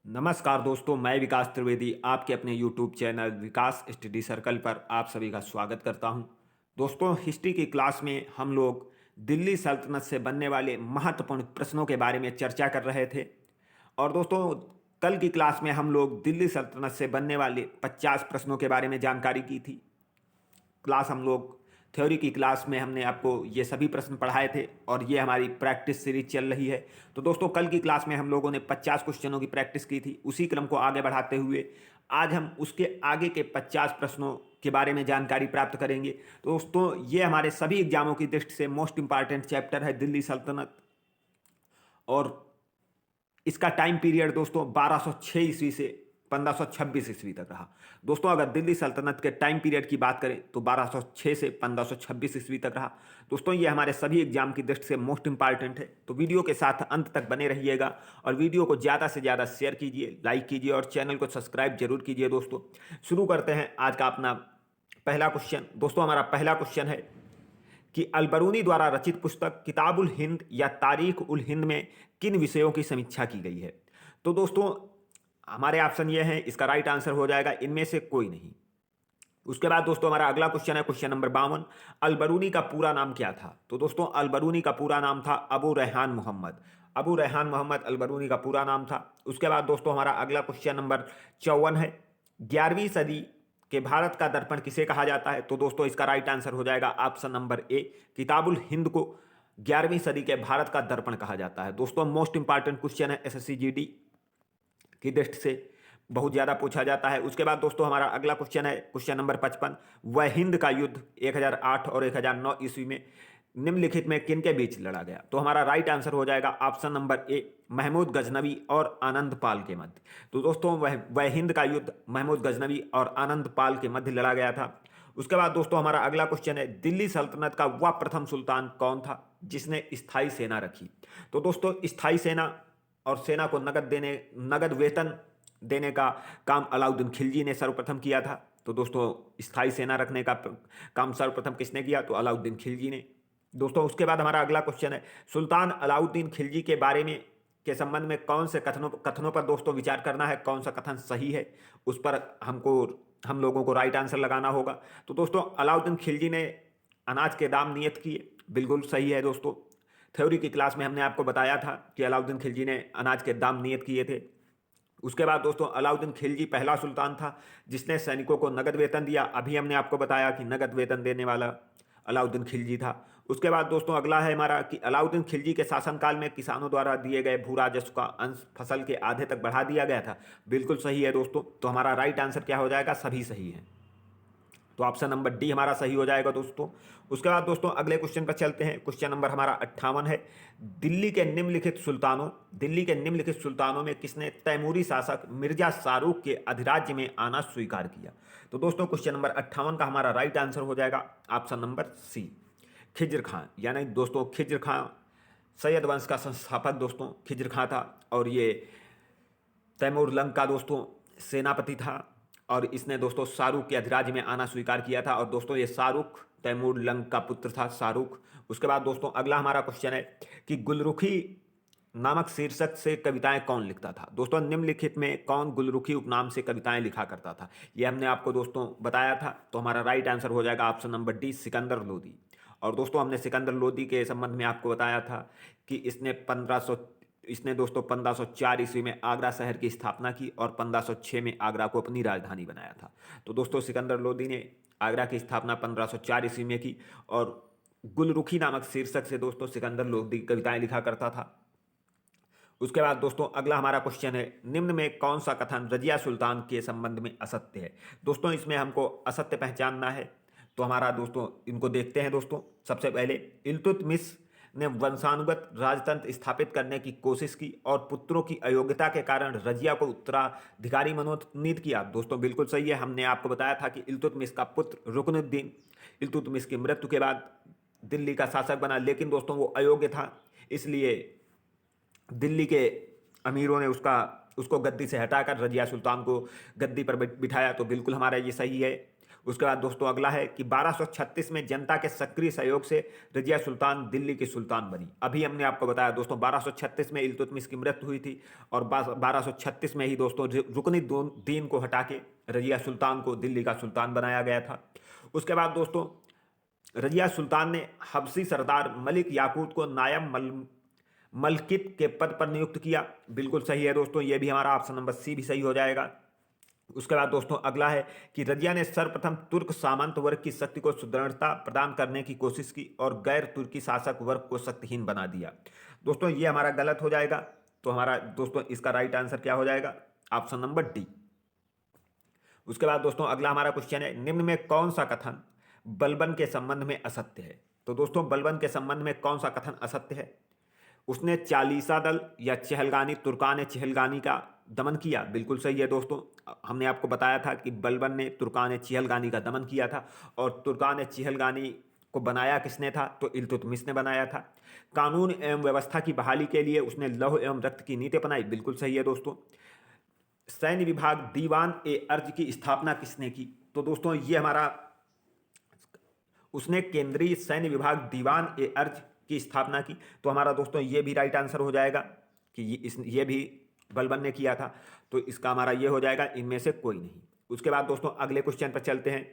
नमस्कार दोस्तों, मैं विकास त्रिवेदी आपके अपने यूट्यूब चैनल विकास स्टडी सर्कल पर आप सभी का स्वागत करता हूं। दोस्तों, हिस्ट्री की क्लास में हम लोग दिल्ली सल्तनत से बनने वाले महत्वपूर्ण प्रश्नों के बारे में चर्चा कर रहे थे। और दोस्तों, कल की क्लास में हम लोग दिल्ली सल्तनत से बनने वाले 50 प्रश्नों के बारे में जानकारी की थी। क्लास हम लोग थ्योरी की क्लास में हमने आपको ये सभी प्रश्न पढ़ाए थे और ये हमारी प्रैक्टिस सीरीज चल रही है। तो दोस्तों, कल की क्लास में हम लोगों ने 50 क्वेश्चनों की प्रैक्टिस की थी। उसी क्रम को आगे बढ़ाते हुए आज हम उसके आगे के 50 प्रश्नों के बारे में जानकारी प्राप्त करेंगे। तो दोस्तों, ये हमारे सभी एग्जामों की दृष्टि से मोस्ट इंपॉर्टेंट चैप्टर है दिल्ली सल्तनत। और इसका टाइम पीरियड दोस्तों 1206 ईस्वी से 1526 ईस्वी तक रहा। दोस्तों, अगर दिल्ली सल्तनत के टाइम पीरियड की बात करें तो 1206 से 1526 ईस्वी तक रहा। दोस्तों, ये हमारे सभी एग्जाम की दृष्टि से मोस्ट इंपॉर्टेंट है। तो वीडियो के साथ अंत तक बने रहिएगा और वीडियो को ज़्यादा से ज़्यादा शेयर कीजिए, लाइक कीजिए और चैनल को सब्सक्राइब जरूर कीजिए। दोस्तों, शुरू करते हैं आज का अपना पहला क्वेश्चन। दोस्तों, हमारा पहला क्वेश्चन है कि अलबरूनी द्वारा रचित पुस्तक किताब उल हिंद या तारीख उल हिंद में किन विषयों की समीक्षा की गई है। तो दोस्तों, हमारे ऑप्शन ये हैं, इसका राइट आंसर हो जाएगा इनमें से कोई नहीं। उसके बाद दोस्तों, हमारा अगला क्वेश्चन है क्वेश्चन नंबर 52। अलबरूनी का पूरा नाम क्या था। तो दोस्तों, अलबरूनी का पूरा नाम था अबू रेहान मोहम्मद। अबू रेहान मोहम्मद अलबरूनी का पूरा नाम था। उसके बाद दोस्तों, हमारा अगला क्वेश्चन नंबर 54 है, 11वीं सदी के भारत का दर्पण किसे कहा जाता है। तो दोस्तों, इसका राइट आंसर हो जाएगा ऑप्शन नंबर ए, किताबुल हिंद को 11वीं सदी के भारत का दर्पण कहा जाता है। दोस्तों, मोस्ट इंपॉर्टेंट क्वेश्चन है, एसएससी जीडी की दृष्टि से बहुत ज़्यादा पूछा जाता है। उसके बाद दोस्तों, हमारा अगला क्वेश्चन है क्वेश्चन नंबर 55। वह हिंद का युद्ध 1008 और 1009 ईस्वी में निम्नलिखित में किन के बीच लड़ा गया। तो हमारा राइट आंसर हो जाएगा option number A, Mahmud Ghaznavi और आनंद पाल के मध्य। तो दोस्तों, वह हिंद का युद्ध महमूद गजनवी और आनंद पाल के मध्य लड़ा गया था। उसके बाद दोस्तों, हमारा अगला क्वेश्चन है, दिल्ली सल्तनत का वह प्रथम सुल्तान कौन था जिसने स्थायी सेना रखी। तो दोस्तों, स्थायी सेना और सेना को नगद वेतन देने का काम अलाउद्दीन खिलजी ने सर्वप्रथम किया था। तो दोस्तों, स्थायी सेना रखने का काम सर्वप्रथम किसने किया। तो अलाउद्दीन खिलजी ने। दोस्तों, उसके बाद हमारा अगला क्वेश्चन है, सुल्तान अलाउद्दीन खिलजी के बारे में के संबंध में कौन से कथनों पर दोस्तों विचार करना है, कौन सा कथन सही है, उस पर हम लोगों को राइट आंसर लगाना होगा। तो दोस्तों, अलाउद्दीन खिलजी ने अनाज के दाम नियत किए, बिल्कुल सही है। दोस्तों, थ्योरी की क्लास में हमने आपको बताया था कि अलाउद्दीन खिलजी ने अनाज के दाम नियत किए थे। उसके बाद दोस्तों, अलाउद्दीन खिलजी पहला सुल्तान था जिसने सैनिकों को नगद वेतन दिया। अभी हमने आपको बताया कि नगद वेतन देने वाला अलाउद्दीन खिलजी था। उसके बाद दोस्तों, अगला है हमारा कि अलाउद्दीन खिलजी के शासनकाल में किसानों द्वारा दिए गए भू राजस्व का अंश फसल के आधे तक बढ़ा दिया गया था। बिल्कुल सही है दोस्तों। तो हमारा राइट आंसर क्या हो जाएगा, सभी सही है। तो ऑप्शन नंबर डी हमारा सही हो जाएगा दोस्तों। उसके बाद दोस्तों, अगले क्वेश्चन पर चलते हैं। क्वेश्चन नंबर हमारा 58 है, दिल्ली के निम्नलिखित सुल्तानों में किसने तैमूरी शासक मिर्जा शाहरुख के अधिराज्य में आना स्वीकार किया। तो दोस्तों, क्वेश्चन नंबर 58 का हमारा राइट आंसर हो जाएगा ऑप्शन नंबर सी, खिज्र खां। यानी दोस्तों, खिज्र खां सैयद वंश का संस्थापक दोस्तों खिज्र खां था और ये तैमूर लंग का दोस्तों सेनापति था। और इसने दोस्तों शाहरुख के अधिराज्य में आना स्वीकार किया था। और दोस्तों, ये शाहरुख तैमूर लंग का पुत्र था, शाहरुख। उसके बाद दोस्तों, अगला हमारा क्वेश्चन है कि गुलरुखी नामक शीर्षक से कविताएं कौन लिखता था। दोस्तों, निम्नलिखित में कौन गुलरुखी उपनाम से कविताएं लिखा करता था, ये हमने आपको दोस्तों बताया था। तो हमारा राइट आंसर हो जाएगा option number D, Sikandar Lodi. और दोस्तों, हमने सिकंदर लोदी के संबंध में आपको बताया था कि इसने दोस्तों 1504 ईस्वी में आगरा शहर की स्थापना की और 1506 में आगरा को अपनी राजधानी बनाया था। तो दोस्तों, सिकंदर लोदी ने आगरा की स्थापना 1504 ईस्वी में की और गुलरुखी नामक शीर्षक से दोस्तों सिकंदर लोदी कविताएं लिखा करता था। उसके बाद दोस्तों, अगला हमारा क्वेश्चन है, निम्न में कौन सा कथन रजिया सुल्तान के संबंध में असत्य है। दोस्तों, इसमें हमको असत्य पहचानना है। तो हमारा दोस्तों इनको देखते हैं। दोस्तों, सबसे पहले, इल्तुतमिश ने वंशानुगत राजतंत्र स्थापित करने की कोशिश की और पुत्रों की अयोग्यता के कारण रजिया को उत्तराधिकारी मनोनीत किया। दोस्तों, बिल्कुल सही है। हमने आपको बताया था कि इल्तुतमिश का पुत्र रुकनुद्दीन इल्तुतमिश की मृत्यु के बाद दिल्ली का शासक बना, लेकिन दोस्तों वो अयोग्य था, इसलिए दिल्ली के अमीरों ने उसको गद्दी से हटाकर रजिया सुल्तान को गद्दी पर बिठाया। तो बिल्कुल हमारा ये सही है। उसके बाद दोस्तों अगला है कि 1236 में जनता के सक्रिय सहयोग से रजिया सुल्तान दिल्ली की सुल्तान बनी। अभी हमने आपको बताया दोस्तों 1236 में इल्तुतमिश की मृत्यु हुई थी और 1236 में ही दोस्तों रुकनुद्दीन को हटा के रजिया सुल्तान को दिल्ली का सुल्तान बनाया गया था। उसके बाद दोस्तों रजिया सुल्तान ने हबसी सरदार मलिक याकूत को नायब मलकित के पद पर नियुक्त किया। बिल्कुल सही है दोस्तों, ये भी हमारा ऑप्शन नंबर सी भी सही हो जाएगा। उसके बाद दोस्तों अगला है कि रजिया ने सर्वप्रथम तुर्क सामंत वर्ग की शक्ति को सुदृढ़ता प्रदान करने की कोशिश की और गैर तुर्की शासक वर्ग को शक्तिहीन बना दिया। दोस्तों ये हमारा गलत हो जाएगा, तो हमारा दोस्तों इसका राइट आंसर क्या हो जाएगा? Option number D. उसके बाद दोस्तों अगला हमारा क्वेश्चन है, निम्न में कौन सा कथन बलबन के संबंध में असत्य है? तो दोस्तों बलबन के संबंध में कौन सा कथन असत्य है? उसने चालीसा दल या चहलगानी तुर्कान चहलगानी का दमन किया। बिल्कुल सही है दोस्तों, हमने आपको बताया था कि बलबन ने तुर्कान चहलगानी का दमन किया था और तुर्कान चहलगानी को बनाया किसने था? तो इल्तुतमिश ने बनाया था। कानून एवं व्यवस्था की बहाली के लिए उसने लौह एवं रक्त की नीति अपनाई। बिल्कुल सही है दोस्तों। सैन्य विभाग दीवान ए अर्ज की स्थापना किसने की? तो दोस्तों ये हमारा उसने केंद्रीय सैन्य विभाग दीवान ए अर्ज की स्थापना की। तो हमारा दोस्तों ये भी राइट आंसर हो जाएगा कि ये भी बलबन ने किया था। तो इसका हमारा ये हो जाएगा, इनमें से कोई नहीं। उसके बाद दोस्तों अगले क्वेश्चन पर चलते हैं।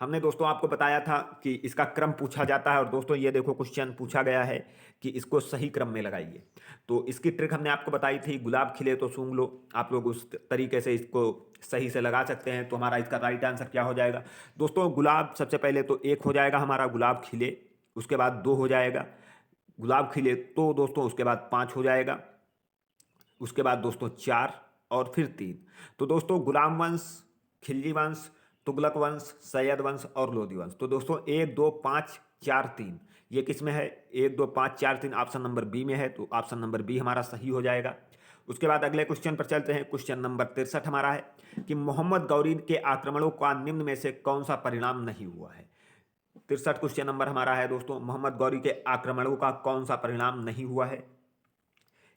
हमने दोस्तों आपको बताया था कि इसका क्रम पूछा जाता है और दोस्तों ये देखो क्वेश्चन पूछा गया है कि इसको सही क्रम में लगाइए। तो इसकी ट्रिक हमने आपको बताई थी, गुलाब खिले तो सूंघ लो। आप लोग उस तरीके से इसको सही से लगा सकते हैं। तो हमारा इसका राइट आंसर क्या हो जाएगा? दोस्तों गुलाब सबसे पहले तो 1 हो जाएगा हमारा, गुलाब खिले। उसके बाद 2 हो जाएगा, गुलाब खिले तो दोस्तों उसके बाद 5 हो जाएगा। उसके बाद दोस्तों 4 और फिर 3। तो दोस्तों गुलाम वंश, खिलजी वंश, तुगलक वंश, सैयद वंश और लोधी वंश। तो दोस्तों 1 2 5 4 3 ये किस में है? 1 2 5 4 3 ऑप्शन नंबर बी में है। तो ऑप्शन नंबर बी हमारा सही हो जाएगा। उसके बाद अगले क्वेश्चन पर चलते हैं। क्वेश्चन नंबर 63 हमारा है कि मोहम्मद गौरी के आक्रमणों का निम्न में से कौन सा परिणाम नहीं हुआ है? 63 क्वेश्चन नंबर हमारा है दोस्तों, मोहम्मद गौरी के आक्रमणों का कौन सा परिणाम नहीं हुआ है?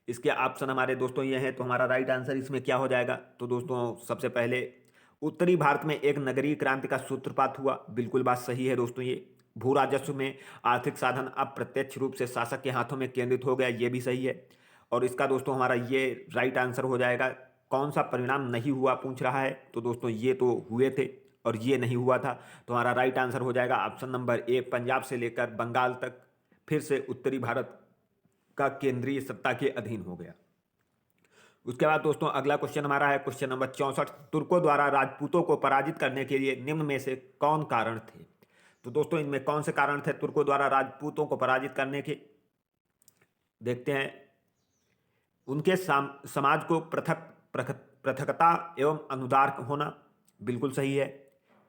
इसके ऑप्शन हमारे दोस्तों ये हैं। तो हमारा राइट आंसर इसमें क्या हो जाएगा? तो दोस्तों सबसे पहले उत्तरी भारत में एक नगरीय क्रांति का सूत्रपात हुआ। बिल्कुल बात सही है दोस्तों। ये भू राजस्व में आर्थिक साधन अप्रत्यक्ष रूप से शासक के हाथों में केंद्रित हो गया, ये भी सही है। और इसका दोस्तों हमारा ये राइट आंसर हो जाएगा। कौन सा परिणाम नहीं हुआ पूछ रहा है, तो दोस्तों ये तो हुए थे और ये नहीं हुआ था। तो हमारा राइट आंसर हो जाएगा ऑप्शन नंबर ए, पंजाब से लेकर बंगाल तक फिर से उत्तरी भारत का केंद्रीय सत्ता के अधीन हो गया। उसके बाद दोस्तों अगला क्वेश्चन हमारा है क्वेश्चन नंबर 64, तुर्कों द्वारा राजपूतों को पराजित करने के लिए निम्न में से कौन कारण थे? तो दोस्तों इनमें कौन से कारण थे तुर्कों द्वारा राजपूतों को पराजित करने के? देखते हैं। उनके समाज को पृथकता एवं अनुदार होना। बिल्कुल सही है,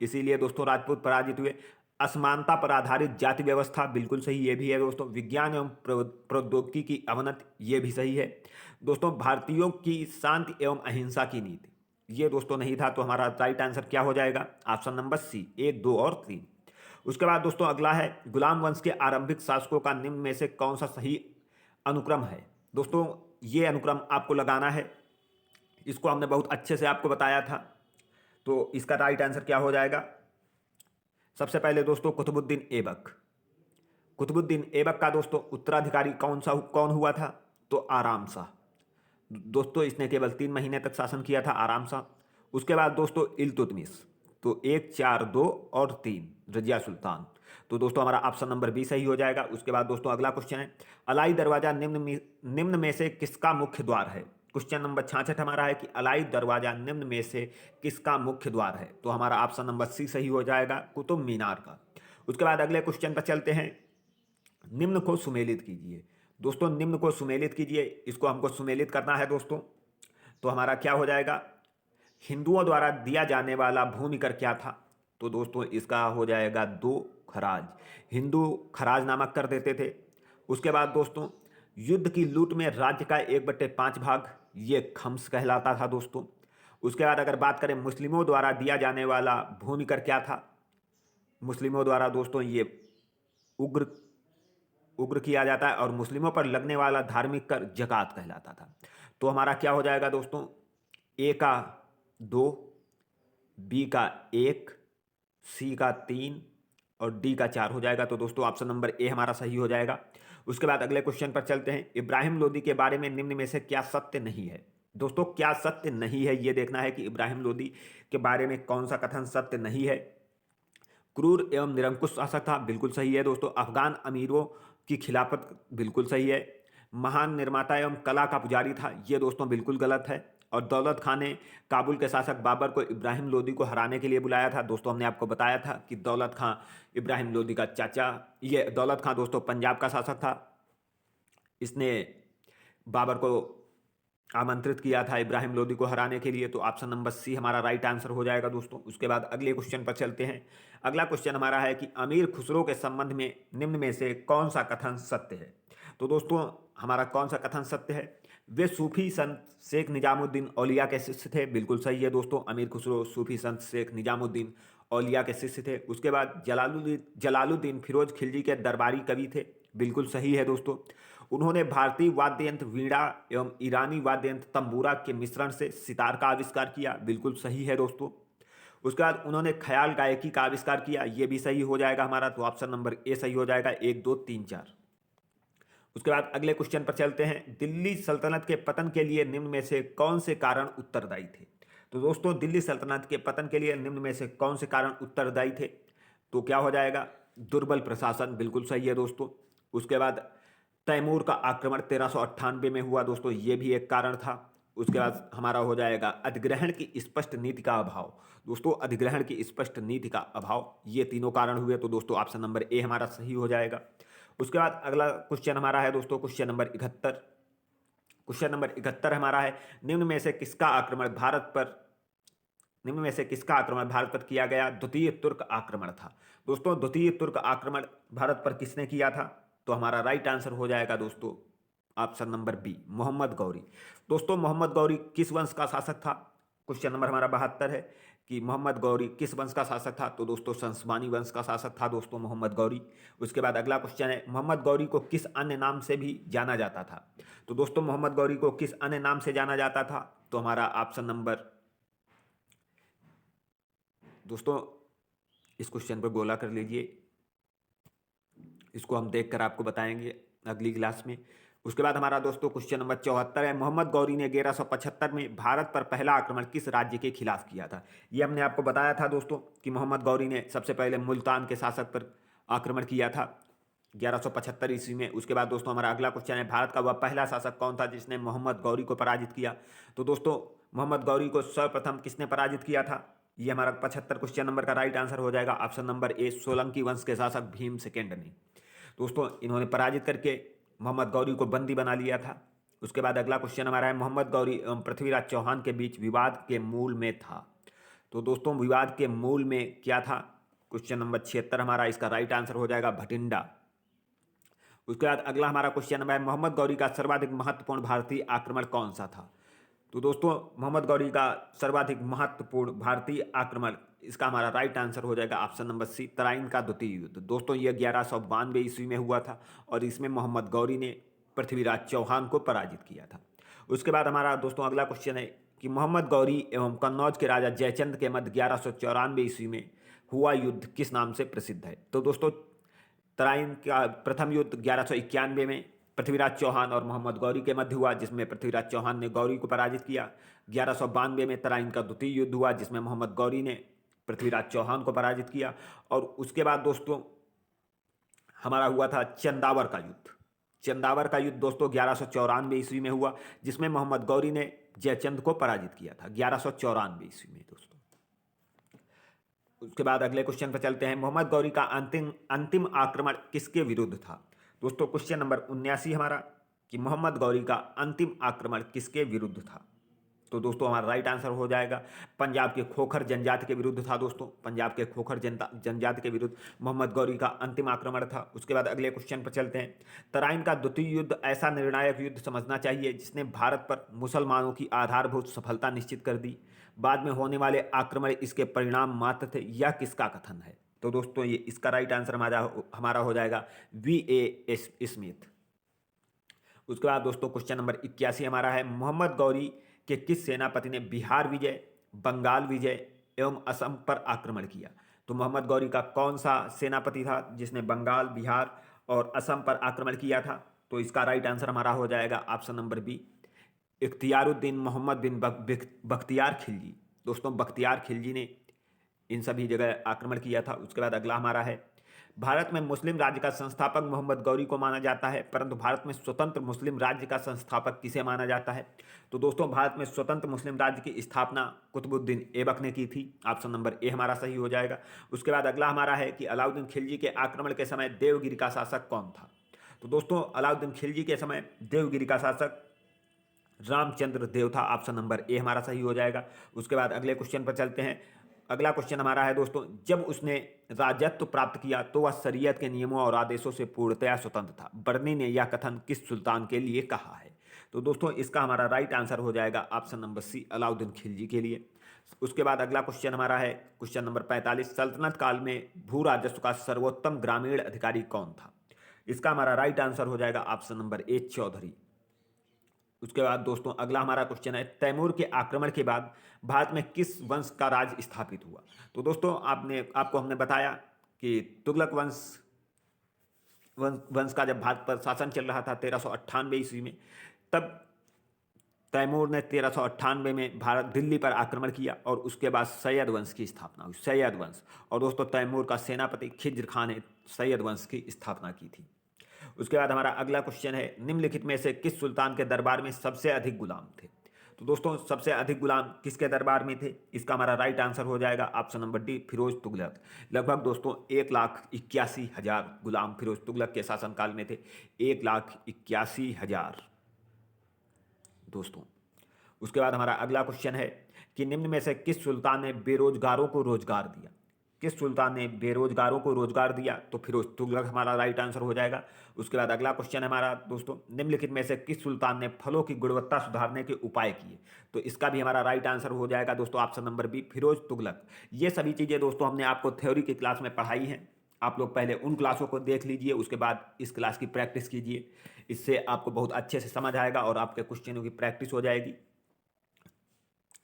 इसीलिए दोस्तों राजपूत पराजित हुए। असमानता पर आधारित जाति व्यवस्था। बिल्कुल सही, ये भी है दोस्तों। विज्ञान एवं प्रौद्योगिकी की अवनति, ये भी सही है दोस्तों। भारतीयों की शांति एवं अहिंसा की नीति, ये दोस्तों नहीं था। तो हमारा राइट आंसर क्या हो जाएगा? ऑप्शन नंबर सी, 1 2 और 3। उसके बाद दोस्तों अगला है, गुलाम वंश के आरंभिक शासकों का निम्न में से कौन सा सही अनुक्रम है? दोस्तों ये अनुक्रम आपको लगाना है, इसको हमने बहुत अच्छे से आपको बताया था। तो इसका राइट आंसर क्या हो जाएगा? सबसे पहले दोस्तों कुतुबुद्दीन ऐबक। कुतुबुद्दीन ऐबक का दोस्तों उत्तराधिकारी कौन हुआ था? तो आराम शाह। दोस्तों इसने केवल 3 महीने तक शासन किया था, आराम शाह। उसके बाद दोस्तों इल्तुतमिश। तो 1 4 2 और 3 रजिया सुल्तान। तो दोस्तों हमारा ऑप्शन नंबर बी सही हो जाएगा। उसके बाद दोस्तों अगला क्वेश्चन है, अलाई दरवाजा निम्न में से किसका मुख्य द्वार है? क्वेश्चन नंबर 66 हमारा है कि अलाई दरवाजा निम्न में से किसका मुख्य द्वार है? तो हमारा ऑप्शन नंबर सी सही हो जाएगा, कुतुब मीनार का। उसके बाद अगले क्वेश्चन पर चलते हैं, निम्न को सुमेलित कीजिए। दोस्तों निम्न को सुमेलित कीजिए, इसको हमको सुमेलित करना है दोस्तों। तो हमारा क्या हो जाएगा? हिंदुओं द्वारा दिया जाने वाला भूमि कर क्या था? तो दोस्तों इसका हो जाएगा 2 खराज। हिंदू खराज नामक कर देते थे। उसके बाद दोस्तों युद्ध की लूट में राज्य का 1/5 भाग, ये खम्स कहलाता था दोस्तों। उसके बाद अगर बात करें मुस्लिमों द्वारा दिया जाने वाला भूमि कर क्या था? मुस्लिमों द्वारा दोस्तों ये उग्र किया जाता है और मुस्लिमों पर लगने वाला धार्मिक कर जकात कहलाता था। तो हमारा क्या हो जाएगा दोस्तों? ए का 2, बी का 1, सी का 3 और डी का 4 हो जाएगा। तो दोस्तों ऑप्शन नंबर ए हमारा सही हो जाएगा। उसके बाद अगले क्वेश्चन पर चलते हैं। इब्राहिम लोदी के बारे में निम्न में से क्या सत्य नहीं है? दोस्तों क्या सत्य नहीं है, ये देखना है कि इब्राहिम लोदी के बारे में कौन सा कथन सत्य नहीं है। क्रूर एवं निरंकुश शासक था, बिल्कुल सही है दोस्तों। अफगान अमीरों की खिलाफत, बिल्कुल सही है। महान निर्माता एवं कला का पुजारी था, ये दोस्तों बिल्कुल गलत है। और दौलत खान ने काबुल के शासक बाबर को इब्राहिम लोदी को हराने के लिए बुलाया था। दोस्तों हमने आपको बताया था कि दौलत खां इब्राहिम लोदी का चाचा, ये दौलत खां दोस्तों पंजाब का शासक था। इसने बाबर को आमंत्रित किया था इब्राहिम लोदी को हराने के लिए। तो ऑप्शन नंबर सी हमारा राइट आंसर हो जाएगा दोस्तों। उसके बाद अगले क्वेश्चन पर चलते हैं। अगला क्वेश्चन हमारा है कि अमीर खुसरो के संबंध में निम्न में से कौन सा कथन सत्य है? तो दोस्तों हमारा कौन सा कथन सत्य है? वे सूफी संत शेख निजामुद्दीन औलिया के शिष्य थे, बिल्कुल सही है दोस्तों। अमीर खुसरो सूफी संत शेख निजामुद्दीन औलिया के शिष्य थे। उसके बाद जलालुद्दीन फिरोज खिलजी के दरबारी कवि थे, बिल्कुल सही है दोस्तों। उन्होंने भारतीय वाद्य यंत्र वीणा एवं ईरानी वाद्य यंत्र तंबूरा के मिश्रण से सितार का आविष्कार किया, बिल्कुल सही है दोस्तों। उसके बाद उन्होंने ख्याल गायकी का आविष्कार किया, ये भी सही हो जाएगा हमारा। तो ऑप्शन नंबर ए सही हो जाएगा, 1 2 3 4। उसके बाद अगले क्वेश्चन पर चलते हैं। दिल्ली सल्तनत के पतन के लिए निम्न में से कौन से कारण उत्तरदायी थे? तो दोस्तों दिल्ली सल्तनत के पतन के लिए निम्न में से कौन से कारण उत्तरदायी थे? तो क्या हो जाएगा? दुर्बल प्रशासन, बिल्कुल सही है दोस्तों। उसके बाद तैमूर का आक्रमण 1398 में हुआ दोस्तों, ये भी एक कारण था। उसके बाद हमारा हो जाएगा अधिग्रहण की स्पष्ट नीति का अभाव। दोस्तों अधिग्रहण की स्पष्ट नीति का अभाव, ये तीनों कारण हुए। तो दोस्तों ऑप्शन नंबर ए हमारा सही हो जाएगा। उसके बाद अगला क्वेश्चन हमारा है दोस्तों क्वेश्चन नंबर 71। क्वेश्चन नंबर 71 हमारा है, निम्न में से किसका आक्रमण भारत पर किया गया? द्वितीय तुर्क आक्रमण था। दोस्तों द्वितीय तुर्क आक्रमण भारत पर किसने किया था? तो हमारा राइट आंसर हो जाएगा दोस्तों option number B, Mohammad Ghori. दोस्तों मोहम्मद गौरी किस वंश का शासक था? क्वेश्चन नंबर हमारा 72 है कि मोहम्मद गौरी किस वंश का शासक था? तो दोस्तों संसबानी वंश का शासक था दोस्तों मोहम्मद गौरी। उसके बाद अगला क्वेश्चन है, मोहम्मद गौरी को किस अन्य नाम से भी जाना जाता था? तो दोस्तों मोहम्मद गौरी को किस अन्य नाम से जाना जाता था? तो हमारा ऑप्शन नंबर, दोस्तों इस क्वेश्चन पर गोला कर लीजिए, इसको हम देखकर आपको बताएंगे अगली क्लास में। उसके बाद हमारा दोस्तों क्वेश्चन नंबर 74 है, मोहम्मद गौरी ने 1175 में भारत पर पहला आक्रमण किस राज्य के खिलाफ किया था? ये हमने आपको बताया था दोस्तों कि मोहम्मद गौरी ने सबसे पहले मुल्तान के शासक पर आक्रमण किया था 1175 ईस्वी में। उसके बाद दोस्तों हमारा अगला क्वेश्चन है, भारत का वह पहला शासक कौन था जिसने मोहम्मद गौरी को पराजित किया? तो दोस्तों मोहम्मद गौरी को सर्वप्रथम किसने पराजित किया था? ये हमारा 75 क्वेश्चन नंबर का राइट आंसर हो जाएगा ऑप्शन नंबर ए, सोलंकी वंश के शासक भीम सेकेंड ने। दोस्तों इन्होंने पराजित करके मोहम्मद गौरी को बंदी बना लिया था। उसके बाद अगला क्वेश्चन हमारा है, मोहम्मद गौरी एवं पृथ्वीराज चौहान के बीच विवाद के मूल में था। तो दोस्तों विवाद के मूल में क्या था? क्वेश्चन नंबर 76 हमारा इसका राइट आंसर हो जाएगा भटिंडा। उसके बाद अगला हमारा क्वेश्चन नंबर है, मोहम्मद गौरी का सर्वाधिक महत्वपूर्ण भारतीय आक्रमण कौन सा था? तो दोस्तों मोहम्मद गौरी का सर्वाधिक महत्वपूर्ण भारतीय आक्रमण, इसका हमारा राइट आंसर हो जाएगा ऑप्शन नंबर सी, तराइन का द्वितीय युद्ध। दोस्तों ये 1192 ईस्वी में हुआ था और इसमें मोहम्मद गौरी ने पृथ्वीराज चौहान को पराजित किया था। उसके बाद हमारा दोस्तों अगला क्वेश्चन है कि मोहम्मद गौरी एवं कन्नौज के राजा जयचंद के मध्य 1194 ईस्वी में हुआ युद्ध किस नाम से प्रसिद्ध है? तो दोस्तों तराइन का प्रथम युद्ध 1191 में पृथ्वीराज चौहान और मोहम्मद गौरी के मध्य हुआ, जिसमें पृथ्वीराज चौहान ने गौरी को पराजित किया। 1192 में तराइन का द्वितीय युद्ध हुआ, जिसमें मोहम्मद गौरी ने पृथ्वीराज चौहान को पराजित किया। और उसके बाद दोस्तों हमारा हुआ था चंदावर का युद्ध। चंदावर का युद्ध दोस्तों 1194 ईस्वी में हुआ, जिसमें मोहम्मद गौरी ने जयचंद को पराजित किया था 1194 ईस्वी में दोस्तों। उसके बाद अगले क्वेश्चन पर चलते हैं, मोहम्मद गौरी का अंतिम आक्रमण किसके विरुद्ध था? दोस्तों क्वेश्चन नंबर 79 हमारा कि मोहम्मद गौरी का अंतिम आक्रमण किसके विरुद्ध था? तो दोस्तों हमारा राइट आंसर हो जाएगा पंजाब के खोखर जनजाति के विरुद्ध था दोस्तों। पंजाब के खोखर जनजाति के विरुद्ध मोहम्मद गौरी का अंतिम आक्रमण था। उसके बाद अगले क्वेश्चन पर चलते हैं, तराइन का द्वितीय युद्ध ऐसा निर्णायक युद्ध समझना चाहिए जिसने भारत पर मुसलमानों की आधारभूत सफलता निश्चित कर दी। बाद में होने वाले आक्रमण इसके परिणाम मात्र थे, यह किसका कथन है? तो दोस्तों ये इसका राइट आंसर हमारा हो जाएगा V.A. स्मिथ। उसके बाद दोस्तों क्वेश्चन नंबर 81 हमारा है, मोहम्मद गौरी के किस सेनापति ने बिहार विजय, बंगाल विजय एवं असम पर आक्रमण किया? तो मोहम्मद गौरी का कौन सा सेनापति था जिसने बंगाल, बिहार और असम पर आक्रमण किया था? तो इसका राइट आंसर हमारा हो जाएगा option number B, Ikhtiyaruddin Mohammad bin Bakhtiyar Khilji. दोस्तों बख्तियार खिलजी ने इन सभी जगह आक्रमण किया था। उसके बाद अगला हमारा है, भारत में मुस्लिम राज्य का संस्थापक मोहम्मद गौरी को माना जाता है, परंतु भारत में स्वतंत्र मुस्लिम राज्य का संस्थापक किसे माना जाता है? तो दोस्तों भारत में स्वतंत्र मुस्लिम राज्य की स्थापना कुतुबुद्दीन ऐबक ने की थी। ऑप्शन नंबर ए हमारा सही हो जाएगा। उसके बाद अगला हमारा है कि अलाउद्दीन खिलजी के आक्रमण के समय देवगिरी का शासक कौन था? तो दोस्तों अलाउद्दीन खिलजी के समय देवगिरी का शासक रामचंद्र देव था। ऑप्शन नंबर ए हमारा सही हो जाएगा। उसके बाद अगले क्वेश्चन पर चलते हैं। अगला क्वेश्चन हमारा है दोस्तों, जब उसने राजत्व प्राप्त किया तो वह शरीयत के नियमों और आदेशों से पूर्णतया स्वतंत्र था। बर्नी ने यह कथन किस सुल्तान के लिए कहा है? तो दोस्तों इसका हमारा राइट आंसर हो जाएगा option number C, Alauddin Khilji के लिए। उसके बाद अगला क्वेश्चन हमारा है क्वेश्चन नंबर 45, सल्तनत काल में भू राजस्व का सर्वोत्तम ग्रामीण अधिकारी कौन था? इसका हमारा राइट आंसर हो जाएगा ऑप्शन नंबर ए, चौधरी। उसके बाद दोस्तों अगला हमारा क्वेश्चन है, तैमूर के आक्रमण के बाद भारत में किस वंश का राज स्थापित हुआ? तो दोस्तों आपको हमने बताया कि तुगलक वंश का जब भारत पर शासन चल रहा था 1398 ईस्वी में, तब तैमूर ने 1398 में भारत दिल्ली पर आक्रमण किया और उसके बाद सैयद वंश की स्थापना हुई, सैयद वंश। और दोस्तों तैमूर का सेनापति खिज्र खान ने सैयद वंश की स्थापना की थी। उसके बाद हमारा अगला क्वेश्चन है, निम्नलिखित में से किस सुल्तान के दरबार में सबसे अधिक गुलाम थे? तो दोस्तों सबसे अधिक गुलाम किसके दरबार में थे? इसका हमारा राइट आंसर हो जाएगा option number D, Firoz Tughlaq. लगभग दोस्तों 1,81,000 गुलाम फिरोज तुगलक के शासनकाल में थे, 1,81,000 दोस्तों। उसके बाद हमारा अगला क्वेश्चन है कि निम्न में से किस सुल्तान ने बेरोजगारों को रोजगार दिया? किस सुल्तान ने बेरोजगारों को रोजगार दिया? तो फिरोज तुगलक हमारा राइट आंसर हो जाएगा। उसके बाद अगला क्वेश्चन है हमारा दोस्तों, निम्नलिखित में से किस सुल्तान ने फलों की गुणवत्ता सुधारने के उपाय किए? तो इसका भी हमारा राइट आंसर हो जाएगा दोस्तों option number B, Firoz Tughlaq. ये सभी चीज़ें दोस्तों हमने आपको थ्योरी की क्लास में पढ़ाई हैं। आप लोग पहले उन क्लासों को देख लीजिए, उसके बाद इस क्लास की प्रैक्टिस कीजिए। इससे आपको बहुत अच्छे से समझ आएगा और आपके क्वेश्चनों की प्रैक्टिस हो जाएगी।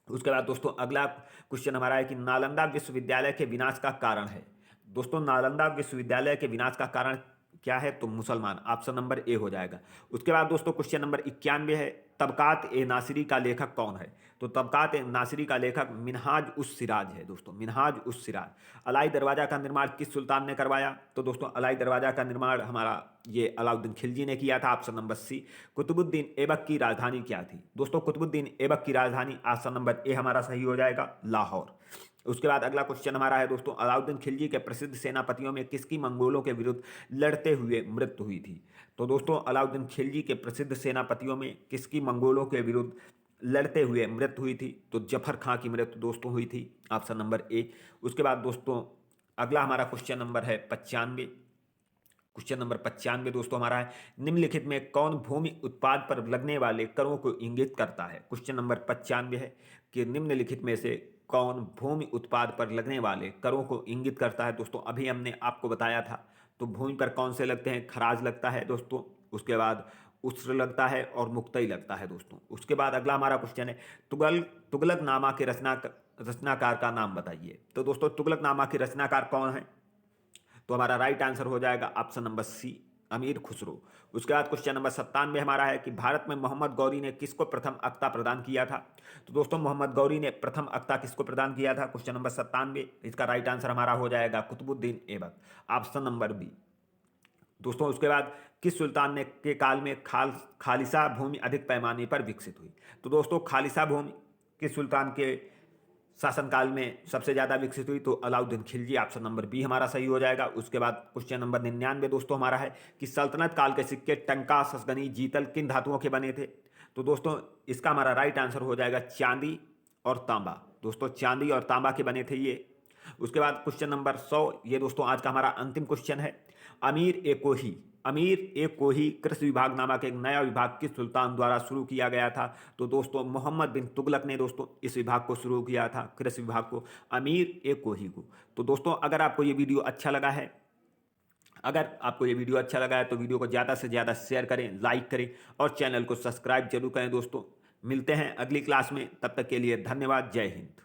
उसके बाद दोस्तों अगला क्वेश्चन हमारा है कि नालंदा विश्वविद्यालय के विनाश का कारण है। दोस्तों नालंदा विश्वविद्यालय के विनाश का कारण क्या है? तो मुसलमान। ऑप्शन नंबर ए हो जाएगा। उसके बाद दोस्तों क्वेश्चन नंबर 91 है, तबकात ए नासिरी का लेखक कौन है? तो तबकात ए नासिरी का लेखक मिनहाज उस सिराज है दोस्तों, मिनहाज उस सिराज। अलाई दरवाजा का निर्माण किस सुल्तान ने करवाया? तो दोस्तों अलाई दरवाजा का निर्माण हमारा ये अलाउद्दीन खिलजी ने किया था। Option number C. Qutubuddin Aibak की राजधानी क्या थी? दोस्तों कुतुबुद्दीन ऐबक की राजधानी, ऑप्शन नंबर ए हमारा सही हो जाएगा, लाहौर। उसके बाद अगला क्वेश्चन हमारा है दोस्तों, अलाउद्दीन खिलजी के प्रसिद्ध सेनापतियों में किसकी मंगोलों के विरुद्ध लड़ते हुए मृत्यु हुई थी? तो दोस्तों अलाउद्दीन खिलजी के प्रसिद्ध सेनापतियों में किसकी मंगोलों के विरुद्ध लड़ते हुए मृत्यु हुई थी? तो जफर खां की मृत्यु दोस्तों हुई थी, ऑप्शन नंबर ए। उसके बाद दोस्तों अगला हमारा क्वेश्चन नंबर है 95। क्वेश्चन नंबर 95 दोस्तों हमारा है, निम्नलिखित में कौन भूमि उत्पाद पर लगने वाले करों को इंगित करता है? क्वेश्चन नंबर 95 है कि निम्नलिखित में से कौन भूमि उत्पाद पर लगने वाले करों को इंगित करता है? दोस्तों अभी हमने आपको बताया था। तो भूमि पर कौन से लगते हैं? खराज लगता है दोस्तों, उसके बाद उस्र लगता है और मुक्तई लगता है दोस्तों। उसके बाद अगला हमारा क्वेश्चन है, तुगलकनामा के रचनाकार का नाम बताइए। तो दोस्तों तुगलकनामा के रचनाकार कौन है? तो हमारा राइट आंसर हो जाएगा ऑप्शन नंबर सी, अमीर खुसरो। उसके बाद क्वेश्चन नंबर 97 हमारा है कि भारत में मोहम्मद गौरी ने किसको प्रथम अक्ता प्रदान किया था? तो दोस्तों मोहम्मद गौरी ने प्रथम अक्ता किसको प्रदान किया था? क्वेश्चन नंबर 97, इसका राइट आंसर हमारा हो जाएगा Qutubuddin Aibak, option number B दोस्तों। उसके बाद किस सुल्तान ने के काल में खालिसा भूमि अधिक पैमाने पर विकसित हुई? तो दोस्तों खालिसा भूमि किस सुल्तान के शासनकाल में सबसे ज़्यादा विकसित हुई? तो Alauddin Khilji, option number B हमारा सही हो जाएगा। उसके बाद क्वेश्चन नंबर 99 दोस्तों हमारा है कि सल्तनत काल के सिक्के टंका, ससगनी, जीतल किन धातुओं के बने थे? तो दोस्तों इसका हमारा राइट आंसर हो जाएगा चांदी और तांबा। दोस्तों चांदी और तांबा के बने थे ये। उसके बाद क्वेश्चन नंबर 100, ये दोस्तों आज का हमारा अंतिम क्वेश्चन है, अमीर ए कोही कृषि विभाग नामक एक नया विभाग किस सुल्तान द्वारा शुरू किया गया था? तो दोस्तों मोहम्मद बिन तुगलक ने दोस्तों इस विभाग को शुरू किया था, कृषि विभाग को, अमीर ए कोही को। तो दोस्तों अगर आपको ये वीडियो अच्छा लगा है तो वीडियो को ज़्यादा से ज़्यादा शेयर करें, लाइक करें और चैनल को सब्सक्राइब जरूर करें दोस्तों। मिलते हैं अगली क्लास में, तब तक के लिए धन्यवाद। जय हिंद।